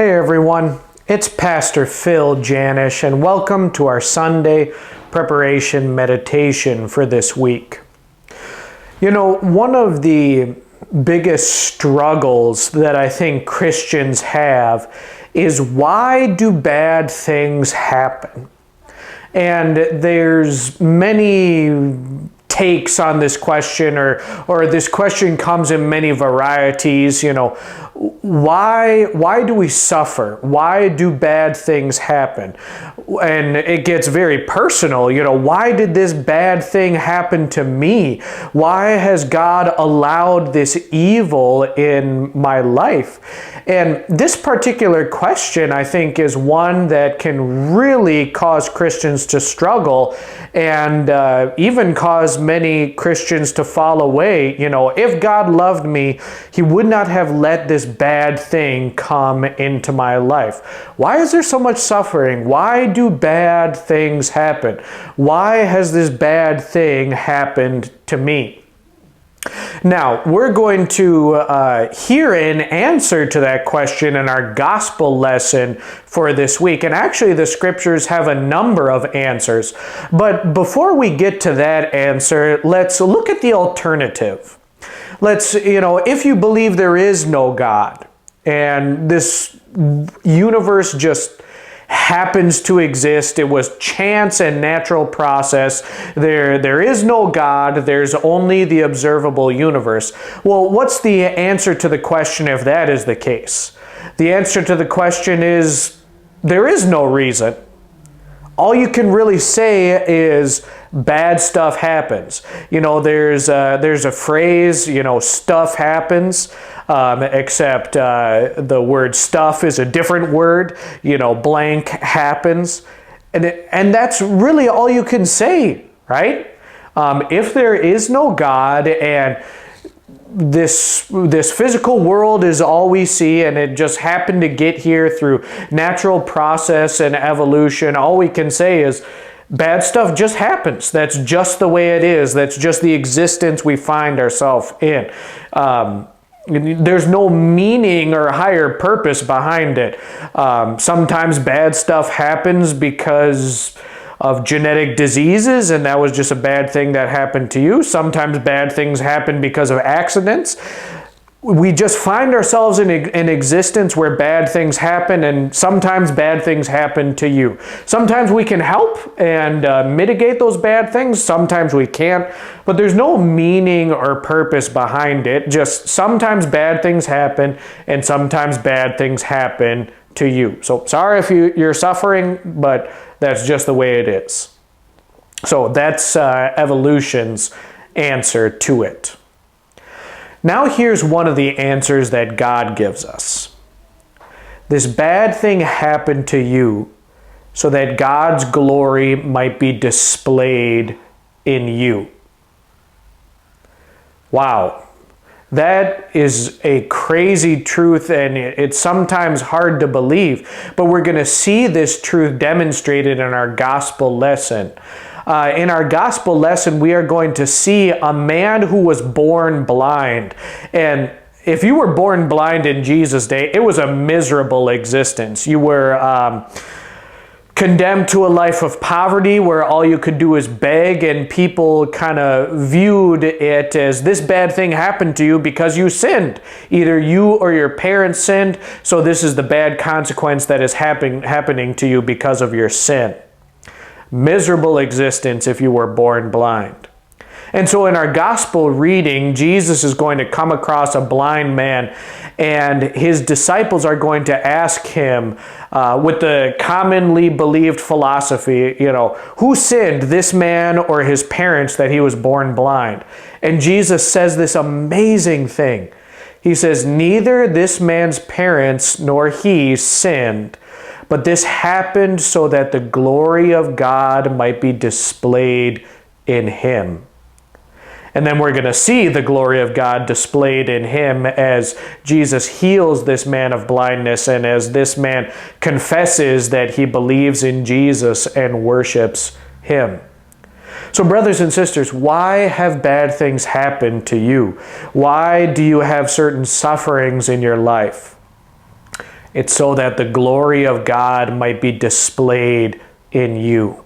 Hey everyone, it's Pastor Phil Janish, and welcome to our Sunday preparation meditation for this week. You know, one of the biggest struggles that I think Christians have is, why do bad things happen? And there's many takes on this question, or this question comes in many varieties. You know, why do we suffer? Why do bad things happen? And it gets very personal. You know, why did this bad thing happen to me? Why has God allowed this evil in my life? And this particular question, I think, is one that can really cause Christians to struggle, and even cause many Christians to fall away. You know, if God loved me, He would not have let this bad thing come into my life. Why is there so much suffering? Why do bad things happen? Why has this bad thing happened to me? Now, we're going to hear an answer to that question in our gospel lesson for this week. And actually, the scriptures have a number of answers. But before we get to that answer, let's look at the alternative. If you believe there is no God, and this universe just happens to exist, it was chance and natural process, there is no God, there's only the observable universe. Well, what's the answer to the question if that is the case? The answer to the question is, there is no reason. All you can really say is bad stuff happens. You know, there's a phrase, you know, stuff happens, except the word stuff is a different word. You know, blank happens. And that's really all you can say, right? If there is no God, and this physical world is all we see, and it just happened to get here through natural process and evolution, all we can say is bad stuff just happens. That's just the way it is. That's just the existence we find ourselves in. There's no meaning or higher purpose behind it. Sometimes bad stuff happens because of genetic diseases, and that was just a bad thing that happened to you. Sometimes bad things happen because of accidents. We just find ourselves in existence where bad things happen, and sometimes bad things happen to you. Sometimes we can help and mitigate those bad things. Sometimes we can't, but there's no meaning or purpose behind it. Just sometimes bad things happen, and sometimes bad things happen to you. So sorry if you're suffering, but that's just the way it is. So that's evolution's answer to it. Now here's one of the answers that God gives us. This bad thing happened to you so that God's glory might be displayed in you. Wow. That is a crazy truth, and it's sometimes hard to believe, but we're going to see this truth demonstrated in our gospel lesson. In our gospel lesson, we are going to see a man who was born blind. And if you were born blind in Jesus' day, it was a miserable existence. You were condemned to a life of poverty where all you could do is beg, and people kind of viewed it as this bad thing happened to you because you sinned. Either you or your parents sinned, so this is the bad consequence that is happening to you because of your sin. Miserable existence if you were born blind. And so in our gospel reading, Jesus is going to come across a blind man, and his disciples are going to ask him with the commonly believed philosophy, you know, who sinned, this man or his parents, that he was born blind? And Jesus says this amazing thing. He says, neither this man's parents nor he sinned, but this happened so that the glory of God might be displayed in him. And then we're going to see the glory of God displayed in him as Jesus heals this man of blindness, and as this man confesses that he believes in Jesus and worships him. So brothers and sisters, why have bad things happened to you? Why do you have certain sufferings in your life? It's so that the glory of God might be displayed in you.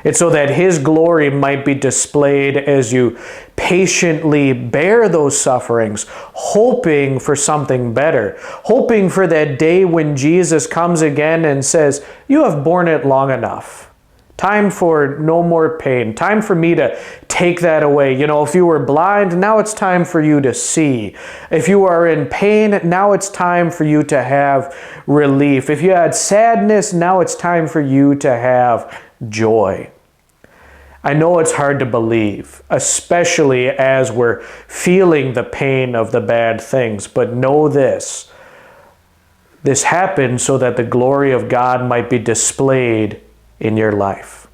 It's so that His glory might be displayed as you patiently bear those sufferings, hoping for something better, hoping for that day when Jesus comes again and says, "You have borne it long enough. Time for no more pain. Time for me to take that away. You know, if you were blind, now it's time for you to see. If you are in pain, now it's time for you to have relief. If you had sadness, now it's time for you to have joy." I know it's hard to believe, especially as we're feeling the pain of the bad things, but know this. This happened so that the glory of God might be displayed in your life.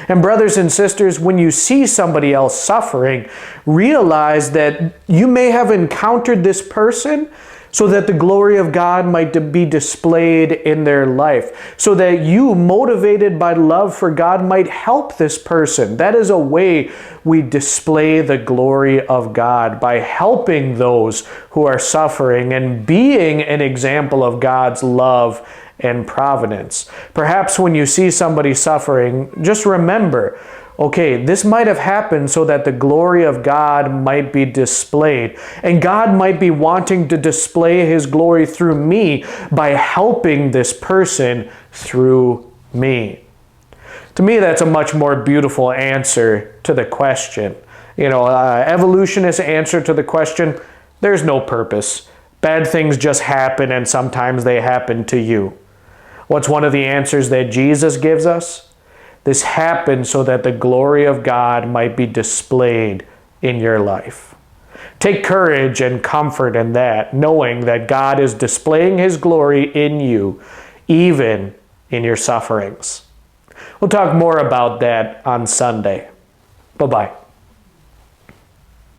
And brothers and sisters, when you see somebody else suffering, realize that you may have encountered this person so that the glory of God might be displayed in their life, so that you, motivated by love for God, might help this person. That is a way we display the glory of God, by helping those who are suffering and being an example of God's love and providence. Perhaps when you see somebody suffering, just remember, okay, this might have happened so that the glory of God might be displayed. And God might be wanting to display His glory through me by helping this person through me. To me, that's a much more beautiful answer to the question. You know, evolutionist answer to the question, there's no purpose. Bad things just happen, and sometimes they happen to you. What's one of the answers that Jesus gives us? This happened so that the glory of God might be displayed in your life. Take courage and comfort in that, knowing that God is displaying His glory in you, even in your sufferings. We'll talk more about that on Sunday. Bye-bye.